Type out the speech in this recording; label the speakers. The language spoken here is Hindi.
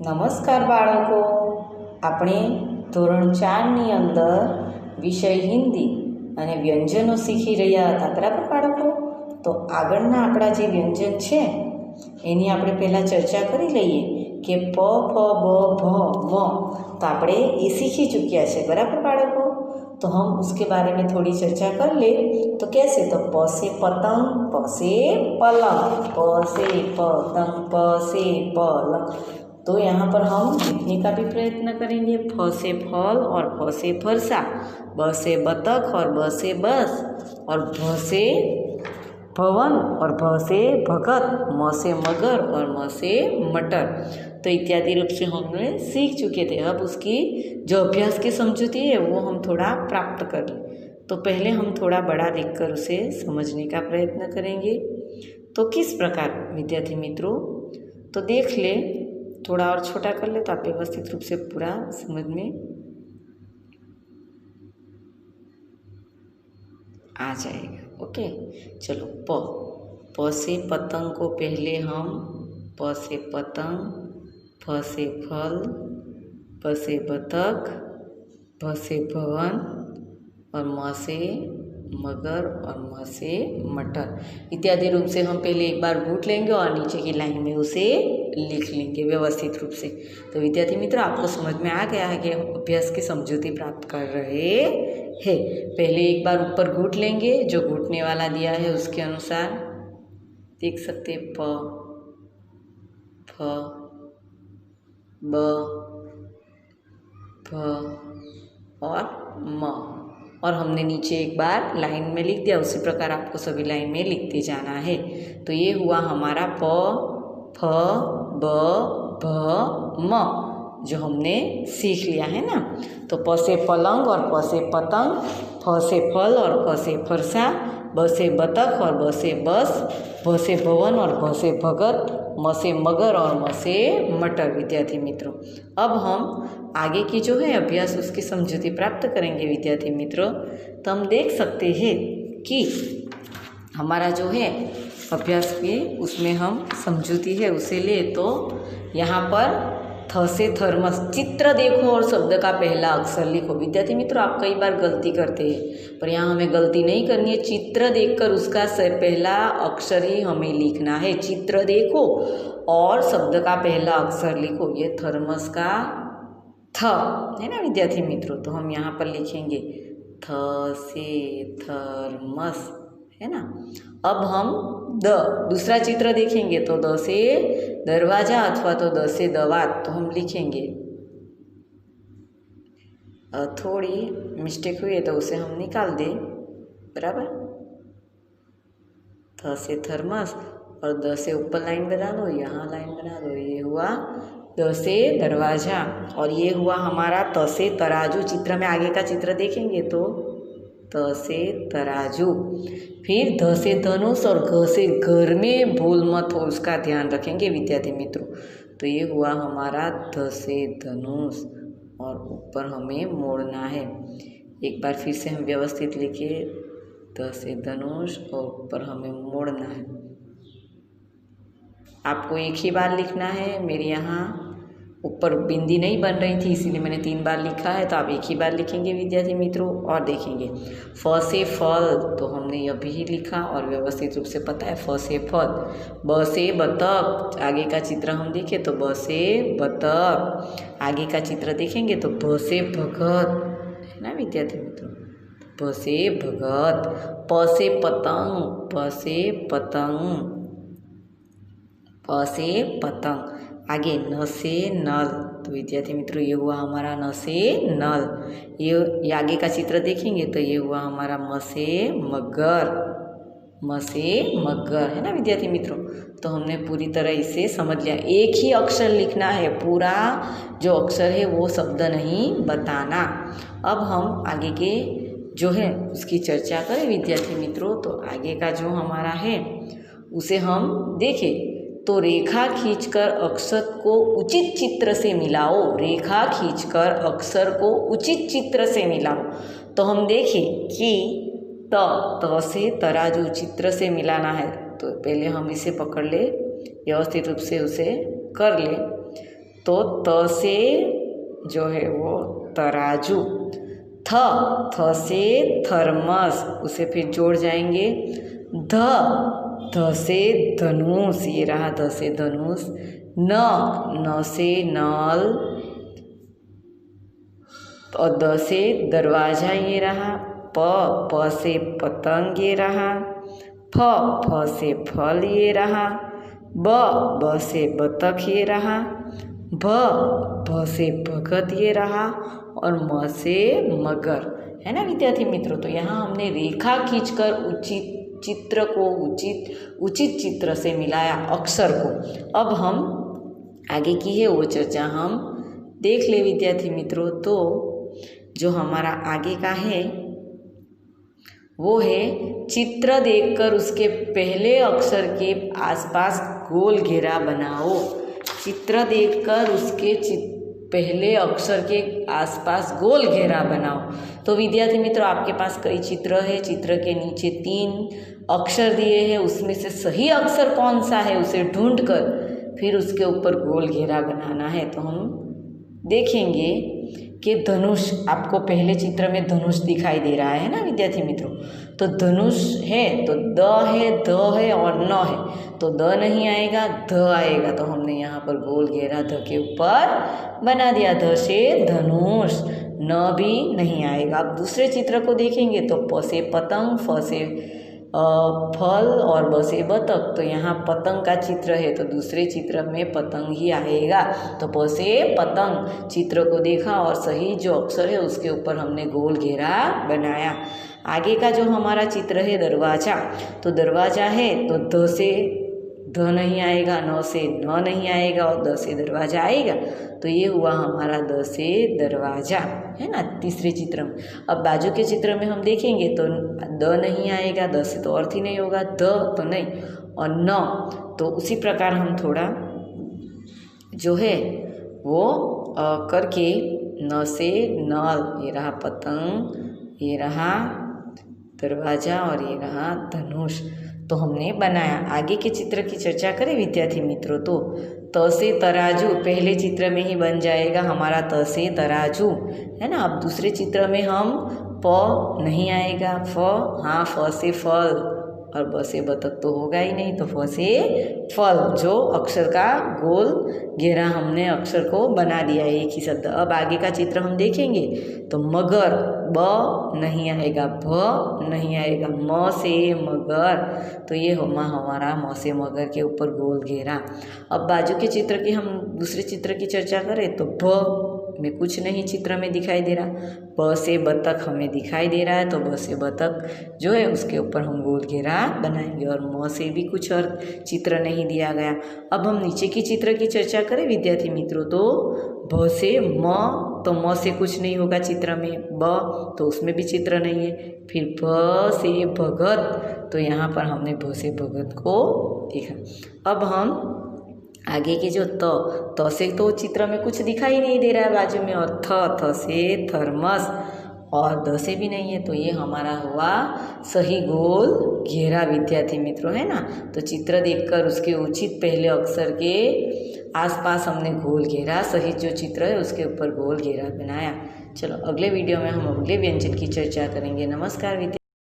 Speaker 1: નમસ્કાર બાળકો, આપણે ધોરણ 4ની અંદર વિષય હિન્દી અને વ્યંજનો શીખી રહ્યા હતા, બરાબર બાળકો? તો આગળના આપણા જે વ્યંજન છે એની આપણે પહેલાં ચર્ચા કરી લઈએ કે પ, ફ, બ, ભ, મ તો આપણે એ શીખી ચૂક્યા છે, બરાબર બાળકો? तो हम उसके बारे में थोड़ी चर्चा कर ले। तो कैसे? तो प से पतंग, प से पलंग, प से पतंग, प से पलंग। तो यहाँ पर हम लिखने का भी प्रयत्न करेंगे। फ से फल और फ से फरसा, ब से बतख और ब से बस, और भ से भवन और भ से भगत, म से मगर और म से मटर। तो इत्यादि रूप से हमने सीख चुके थे। अब उसकी जो अभ्यास की समझौती है वो हम थोड़ा प्राप्त कर लें। तो पहले हम थोड़ा बड़ा देखकर उसे समझने का प्रयत्न करेंगे। तो किस प्रकार विद्यार्थी मित्रों, तो देख ले, थोड़ा और छोटा कर ले तो आप व्यवस्थित रूप से पूरा समझ में आ जाएगा। ओके, चलो प से पतंग को पहले हम प से पतंग, फ से फल, ब से बतख, भ से भवन और म से मगर और म से मटर इत्यादि रूप से हम पहले एक बार घूट लेंगे और नीचे की लाइन में उसे लिख लेंगे व्यवस्थित रूप से। तो विद्यार्थी मित्रों, आपको समझ में आ गया है कि हम अभ्यास की समझौती प्राप्त कर रहे हैं। पहले एक बार ऊपर घूट लेंगे, जो घूटने वाला दिया है उसके अनुसार देख सकते प, फ, ब, भ और म, और हमने नीचे एक बार लाइन में लिख दिया। उसी प्रकार आपको सभी लाइन में लिखते जाना है। तो ये हुआ हमारा प, फ, ब, भ, म, जो हमने सीख लिया है ना। तो प से पलंग और प से पतंग, फ से फल और फ से फरसा, ब से बतख और ब से बस, भ से भवन और भ से भगत, म से मगर और म से मटर। विद्यार्थी मित्रों, अब हम आगे की जो है अभ्यास उसकी समझौती प्राप्त करेंगे। विद्यार्थी मित्रों, तो हम देख सकते हैं कि हमारा जो है अभ्यास की उसमें हम समझौती है उसे ले। तो यहाँ पर थ से थर्मस, चित्र देखो और शब्द का पहला अक्षर लिखो। विद्यार्थी मित्रों, आप कई बार गलती करते हैं, पर यहाँ हमें गलती नहीं करनी है। चित्र देखकर उसका पहला अक्षर ही हमें लिखना है। चित्र देखो और शब्द का पहला अक्षर लिखो। ये थर्मस का थ है ना विद्यार्थी मित्रों। तो हम यहाँ पर लिखेंगे थ से थर्मस, है ना। अब हम दूसरा चित्र देखेंगे तो द से दरवाजा अथवा तो द से दवात, तो हम लिखेंगे। थोड़ी मिस्टेक हुई है तो उसे हम निकाल दें, बराबर। थ से थर्मस और द से ऊपर लाइन बना दो, यहाँ लाइन बना दो। ये हुआ द से दरवाजा और ये हुआ हमारा त से तराजू। चित्र में आगे का चित्र देखेंगे तो त से तराजू, फिर ध से धनुष और घ से घर में भूल मत हो, उसका ध्यान रखेंगे विद्यार्थी मित्रों। तो ये हुआ हमारा ध से धनुष और ऊपर हमें मोड़ना है। एक बार फिर से हम व्यवस्थित लिखे, ध से धनुष और ऊपर हमें मोड़ना है। आपको एक ही बार लिखना है। मेरे यहाँ ऊपर बिंदी नहीं बन रही थी, इसीलिए मैंने 3 बार लिखा है। तो आप एक ही बार लिखेंगे विद्यार्थी मित्रों। और देखेंगे फ से फल, तो हमने यह भी लिखा और व्यवस्थित रूप से पता है फ से फल। ब से बतख, आगे का चित्र हम देखें तो ब से बतख, आगे का चित्र देखेंगे तो भ से भगत, है ना विद्यार्थी मित्रों। भ से भगत। प से पतंग, प से पतंग, प से पतंग, आगे न से नल। तो विद्यार्थी मित्रों, ये हुआ हमारा न से नल। ये आगे का चित्र देखेंगे तो ये हुआ हमारा म से मगर, म से मगर, है ना विद्यार्थी मित्रों। तो हमने पूरी तरह इसे समझ लिया। एक ही अक्षर लिखना है, पूरा जो अक्षर है वो शब्द नहीं बताना। अब हम आगे के जो है उसकी चर्चा करें विद्यार्थी मित्रों। तो आगे का जो हमारा है उसे हम देखें तो रेखा खींचकर अक्षर को उचित चित्र से मिलाओ। रेखा खींचकर अक्षर को उचित चित्र से मिलाओ। तो हम देखें कि त से तराजू चित्र से मिलाना है। तो पहले हम इसे पकड़ ले, व्यवस्थित रूप से उसे कर ले। तो त से जो है वो तराजू, थ से थर्मस, उसे फिर जोड़ जाएंगे। ध से धनुष, ये रहा ध से धनुष। न से नल, और द से दरवाजा, ये रहा। प से पतंग, ये रहा। फ से फल, ये रहा। ब से बतख, ये रहा। भ से भगत, ये रहा। और म से मगर, है ना विद्यार्थी मित्रों। तो यहाँ हमने रेखा खींचकर उचित चित्र को उचित चित्र से मिलाया अक्षर को। अब हम आगे की है वो चर्चा हम देख ले विद्यार्थी मित्रों। तो जो हमारा आगे का है वो है चित्र देखकर उसके पहले अक्षर के आसपास गोल घेरा बनाओ। चित्र देखकर उसके पहले अक्षर के आसपास गोल घेरा बनाओ। तो विद्यार्थी मित्रों आपके पास कई चित्र है, चित्र के नीचे 3 अक्षर दिए हैं, उसमें से सही अक्षर कौन सा है उसे ढूंढकर फिर उसके ऊपर गोल घेरा बनाना है। तो हम देखेंगे कि धनुष, आपको पहले चित्र में धनुष दिखाई दे रहा है ना विद्यार्थी मित्रों। तो धनुष है तो द है और न है, तो द नहीं आएगा, ध आएगा। तो हमने यहाँ पर गोल घेरा ध के ऊपर बना दिया, ध से धनुष। न भी नहीं आएगा। अब दूसरे चित्र को देखेंगे तो प से पतंग, फ से फल और ब से बतख। तो यहाँ पतंग का चित्र है तो दूसरे चित्र में पतंग ही आएगा। तो प से पतंग चित्र को देखा और सही जो अक्षर है उसके ऊपर हमने गोल घेरा बनाया। आगे का जो हमारा चित्र है दरवाजा, तो दरवाजा है तो द से ध नहीं आएगा, न से न नहीं आएगा और द से दरवाजा आएगा। तो ये हुआ हमारा द से दरवाजा, है ना तीसरे चित्र में। अब बाजू के चित्र में हम देखेंगे तो द नहीं आएगा, द से तो अर्थ ही नहीं होगा, द तो नहीं और न। तो उसी प्रकार हम थोड़ा जो है वो करके न से नल, ये रहा पतंग, ये रहा दरवाजा और ये रहा धनुष। तो हमने बनाया। आगे के चित्र की चर्चा करें विद्यार्थी मित्रों। तो त से तराजू पहले चित्र में ही बन जाएगा हमारा, त से तराजू, है ना। अब दूसरे चित्र में हम प नहीं आएगा, फ, हाँ फ से फल और ब से बतख तो होगा ही नहीं, तो फ से फल, जो अक्षर का गोल घेरा हमने अक्षर को बना दिया है एक ही शब्द। अब आगे का चित्र हम देखेंगे तो मगर, ब नहीं आएगा, भ नहीं आएगा, म से मगर। तो ये हमारा म से मगर के ऊपर गोल घेरा। अब बाजू के चित्र की हम दूसरे चित्र की चर्चा करें तो ब में कुछ नहीं चित्र में दिखाई दे रहा, ब से बतख हमें दिखाई दे रहा है, तो ब से बतख जो है उसके ऊपर हम गोल घेरा बनाएंगे। और म से भी कुछ और चित्र नहीं दिया गया। अब हम नीचे की चित्र की चर्चा करें विद्यार्थी मित्रों। तो भ से म, तो म से कुछ नहीं होगा चित्र में, ब तो उसमें भी चित्र नहीं है। फिर भ से भगत, तो यहाँ पर हमने भ से भगत को देखा। अब हम आगे के जो त से तो चित्र में कुछ दिखाई नहीं दे रहा है बाजू में, और थ से थर्मस और द से भी नहीं है। तो ये हमारा हुआ सही गोल घेरा विद्यार्थी मित्रों, है ना। तो चित्र देखकर उसके उचित पहले अक्षर के आसपास हमने गोल घेरा, सही जो चित्र है उसके ऊपर गोल घेरा बनाया। चलो अगले वीडियो में हम अगले व्यंजन की चर्चा करेंगे। नमस्कार विद्यार्थी।